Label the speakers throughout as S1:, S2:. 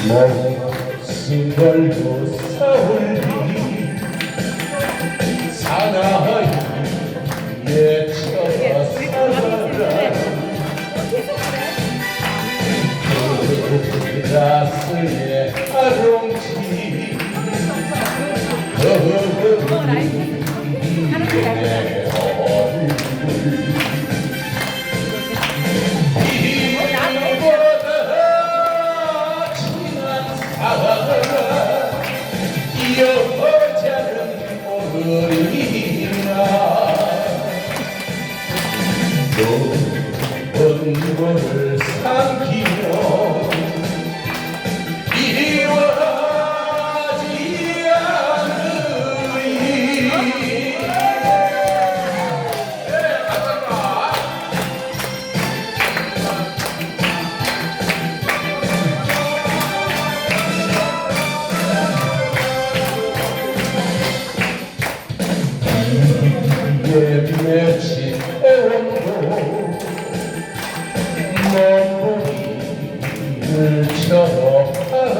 S1: 목숨 걸고 싸울 사나이의 첫사랑 그라스의 아롱지 내 얼굴 이보다 진한 사랑 여자는 모르리라 높은 곳을 삼키며 맺힌 애원도 몸부림을 쳐봐요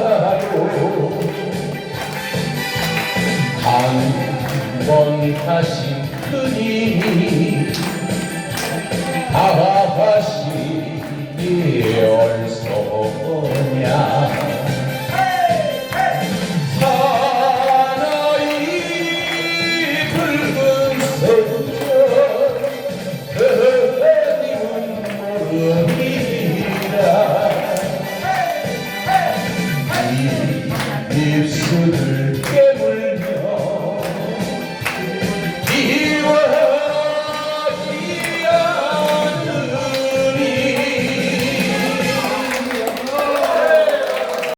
S1: 한 번 다시 그니 다시 얼쏘냐